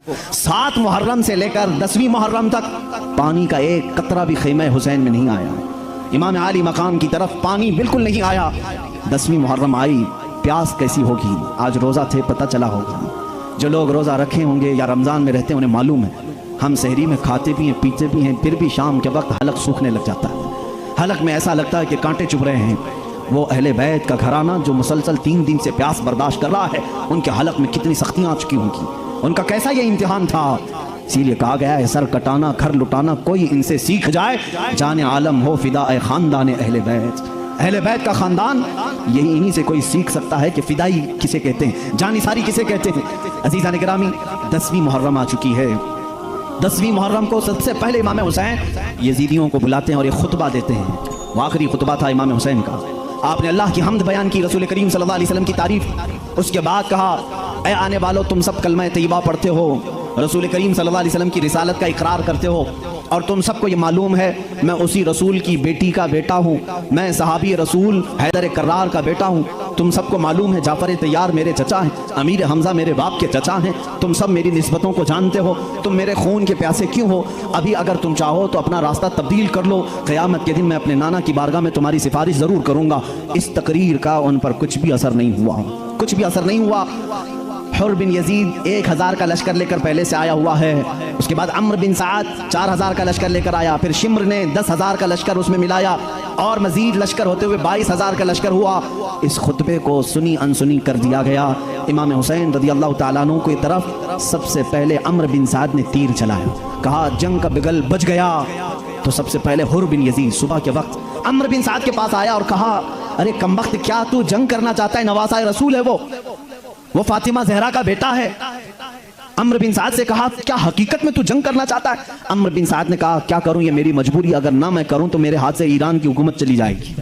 7 محرم سے لے کر 10ویں محرم تک پانی کا ایک قطرہ بھی خیمہ حسین میں نہیں آیا. امام عالی مقام کی طرف پانی بالکل نہیں آیا. 10ویں محرم آئی, پیاس کیسی ہوگی. آج روزہ تھے, پتہ چلا ہوگا. جو لوگ روزہ رکھے ہوں گے یا رمضان میں رہتے ہیں انہیں معلوم ہے, ہم سحری میں کھاتے بھی ہیں پیتے بھی ہیں, پھر بھی شام کے وقت حلق سوکھنے لگ جاتا ہے. حلق میں ایسا لگتا ہے کہ کانٹے چبھ رہے ہیں. وہ اہل بیت کا گھرانہ جو مسلسل 3 دن سے پیاس برداشت کر رہا ہے, ان کے حلق میں کتنی سختیاں آ چکی ہوں گی, ان کا کیسا یہ امتحان تھا. اسی لیے کہا گیا ہے سر کٹانا گھر لٹانا کوئی ان سے سیکھ جائے, جان عالم ہو فدا اے خاندان اہل بیت. اہل بیت کا خاندان یہی انہی سے کوئی سیکھ سکتا ہے کہ فدائی کسے کہتے ہیں, جانی ساری کسے کہتے ہیں. عزیزان گرامی, 10ویں محرم آ چکی ہے. 10ویں محرم کو سب سے پہلے امام حسین یزیدیوں کو بلاتے ہیں اور ایک خطبہ دیتے ہیں. وہ آخری خطبہ تھا امام حسین کا. آپ نے اللہ کی حمد بیان کی, رسول کریم صلی اللہ علیہ وسلم کی تعریف. اس کے بعد کہا اے آنے والو تم سب کلمہ طیبہ پڑھتے ہو, رسول کریم صلی اللہ علیہ وسلم کی رسالت کا اقرار کرتے ہو, اور تم سب کو یہ معلوم ہے میں اسی رسول کی بیٹی کا بیٹا ہوں, میں صحابی رسول حیدر کرار کا بیٹا ہوں. تم سب کو معلوم ہے جعفر طیار میرے چچا ہیں, امیر حمزہ میرے باپ کے چچا ہیں. تم سب میری نسبتوں کو جانتے ہو, تم میرے خون کے پیاسے کیوں ہو. ابھی اگر تم چاہو تو اپنا راستہ تبدیل کر لو, قیامت کے دن میں اپنے نانا کی بارگاہ میں تمہاری سفارش ضرور کروں گا. اس تقریر کا ان پر کچھ بھی اثر نہیں ہوا, کچھ بھی اثر نہیں ہوا. حر بن یزید 1000 کا لشکر لے کر پہلے سے آیا ہوا ہے. اس کے بعد عمر بن سعد 4000 کا لشکر لے کر آیا. پھر شمر نے 10000 کا لشکر اس میں ملایا, اور مزید لشکر ہوتے ہوئے 22000 کا لشکر ہوا. اس خطبے کو سنی انسنی کر دیا گیا. امام حسین رضی اللہ تعالیٰ عنہ کی طرف سب سے پہلے عمر بن سعد نے تیر چلایا. کہا جنگ کا بگل بج گیا. تو سب سے پہلے حر بن یزید صبح کے وقت عمر بن سعد کے پاس آیا اور کہا ارے کمبخت کیا تو جنگ کرنا چاہتا ہے, نواسہ رسول ہے وہ فاطمہ زہرا کا بیٹا ہے. عمر بن سعد سے کہا کیا حقیقت میں تو جنگ کرنا چاہتا ہے. عمر بن سعد نے کہا کیا کروں, یہ میری مجبوری, اگر نہ میں کروں تو میرے ہاتھ سے ایران کی حکومت چلی جائے گی,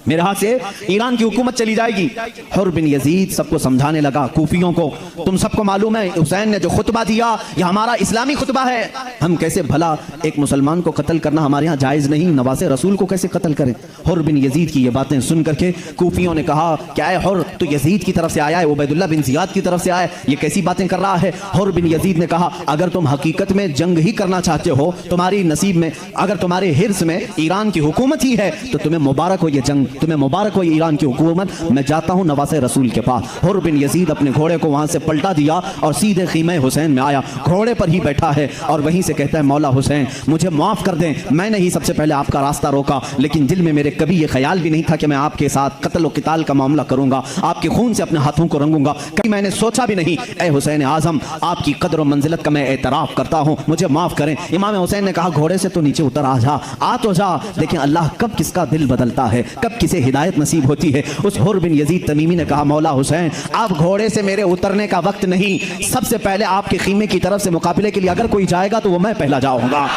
میرے ہاتھ سے ایران کی حکومت چلی جائے گی. حر بن یزید سب کو سمجھانے لگا, کوفیوں کو, تم سب کو معلوم ہے حسین نے جو خطبہ دیا یہ ہمارا اسلامی خطبہ ہے. ہم کیسے بھلا ایک مسلمان کو قتل کرنا ہمارے ہاں جائز نہیں, نواسے رسول کو کیسے قتل کریں. حر بن یزید کی یہ باتیں سن کر کے کوفیوں نے کہا کیا اے حر تو یزید کی طرف سے آیا ہے, عبید اللہ بن زیاد کی طرف سے آیا ہے, یہ کیسی باتیں کر رہا ہے. حر بن یزید نے کہا اگر تم حقیقت میں جنگ ہی کرنا چاہتے ہو, تمہاری نصیب میں اگر تمہارے حرص میں ایران کی حکومت ہی ہے تو تمہیں مبارک ہو یہ جنگ, تمہیں مبارک ہو ایران کی حکومت. میں جاتا ہوں نواسے رسول کے پاس. حر بن یزید اپنے گھوڑے کو وہاں سے پلٹا دیا اور سیدھے خیمہ حسین میں آیا, گھوڑے پر ہی بیٹھا ہے, اور وہیں سے کہتا ہے مولا حسین مجھے معاف کر دیں, میں نے ہی سب سے پہلے آپ کا راستہ روکا, لیکن دل میں میرے کبھی یہ خیال بھی نہیں تھا کہ میں آپ کے ساتھ قتل و قتال کا معاملہ کروں گا, آپ کے خون سے اپنے ہاتھوں کو رنگوں گا, کبھی میں نے سوچا بھی نہیں. اے حسین اعظم آپ کی قدر و منزلت کا میں اعتراف کرتا ہوں, مجھے معاف کریں. امام حسین نے کہا گھوڑے سے تو نیچے اتر آ تو جا. دیکھیں اللہ کب کس کا دل بدلتا ہے, کب کسے ہدایت نصیب ہوتی ہے. اس حر بن یزید تمیمی نے کہا مولا حسین آپ گھوڑے سے میرے اترنے کا وقت نہیں, سب سے پہلے آپ کے خیمے کی طرف سے مقابلے کے لیے اگر کوئی جائے گا تو وہ میں پہلا جاؤں گا.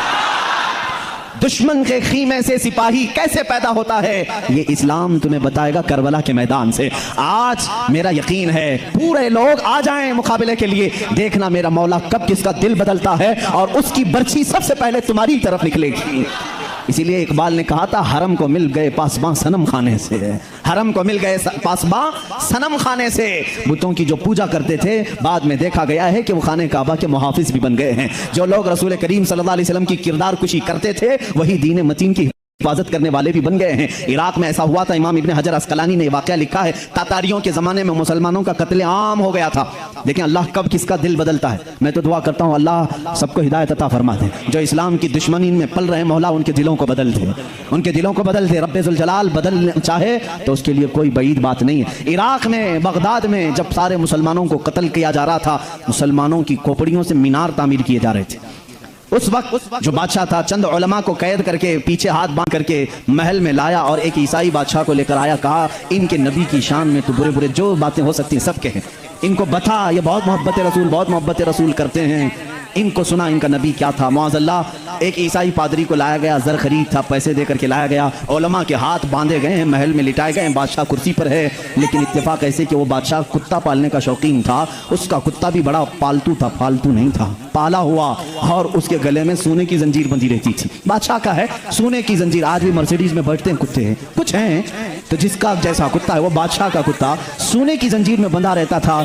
دشمن کے خیمے سے سپاہی کیسے پیدا ہوتا ہے یہ اسلام تمہیں بتائے گا کربلا کے میدان سے. آج میرا یقین ہے پورے لوگ آ جائیں مقابلے کے لیے, دیکھنا میرا مولا کب کس کا دل بدلتا ہے اور اس کی برچھی سب سے پہلے تمہاری طرف نکلے گی. اسی لیے اقبال نے کہا تھا حرم کو مل گئے پاسباں صنم خانے سے, حرم کو مل گئے پاسباں صنم خانے سے. بتوں کی جو پوجا کرتے تھے بعد میں دیکھا گیا ہے کہ وہ خانہ کعبہ کے محافظ بھی بن گئے ہیں. جو لوگ رسول کریم صلی اللہ علیہ وسلم کی کردار کشی کرتے تھے وہی دین متین کی حفاظت کرنے والے بھی بن گئے ہیں. عراق میں ایسا ہوا تھا, امام ابن حجر عسقلانی نے واقعہ لکھا ہے, تاتاریوں کے زمانے میں مسلمانوں کا قتل عام ہو گیا تھا. دیکھیں اللہ کب کس کا دل بدلتا ہے. میں تو دعا کرتا ہوں اللہ سب کو ہدایت عطا فرما دے. جو اسلام کی دشمنی میں پل رہے مولا ان کے دلوں کو بدل دے, ان کے دلوں کو بدل دے. رب ذوالجلال بدلنا چاہے تو اس کے لیے کوئی بعید بات نہیں ہے. عراق میں بغداد میں جب سارے مسلمانوں کو قتل کیا جا رہا تھا, مسلمانوں کی کھوپڑیوں سے مینار تعمیر کیے جا رہے تھے. اس وقت جو بادشاہ تھا چند علماء کو قید کر کے پیچھے ہاتھ باندھ کر کے محل میں لایا اور ایک عیسائی بادشاہ کو لے کر آیا. کہا ان کے نبی کی شان میں تو برے برے جو باتیں ہو سکتی ہیں سب کہیں, ان کو بتا یہ بہت محبت رسول کرتے ہیں, ان کو سنا ان کا نبی کیا تھا. معاذ اللہ ایک عیسائی پادری کو لایا گیا, زر خرید تھا, پیسے دے کر کے لایا گیا, علماء کے ہاتھ باندھے گئے ہیں, محل میں لٹائے گئے ہیں, بادشاہ کرسی پر ہے. لیکن اتفاق ایسے کہ وہ بادشاہ کتا پالنے کا شوقین تھا, اس کا کتا بھی بڑا پالتو تھا, فالتو نہیں تھا, پالا ہوا, اور اس کے گلے میں سونے کی زنجیر بندھی رہتی تھی. بادشاہ کا ہے سونے کی زنجیر. آج بھی مرسیڈیز میں بیٹھتے ہیں کتے ہیں, کچھ ہیں تو جس کا جیسا کتا ہے وہ بادشاہ کا کتا سونے کی زنجیر میں بندھا رہتا تھا.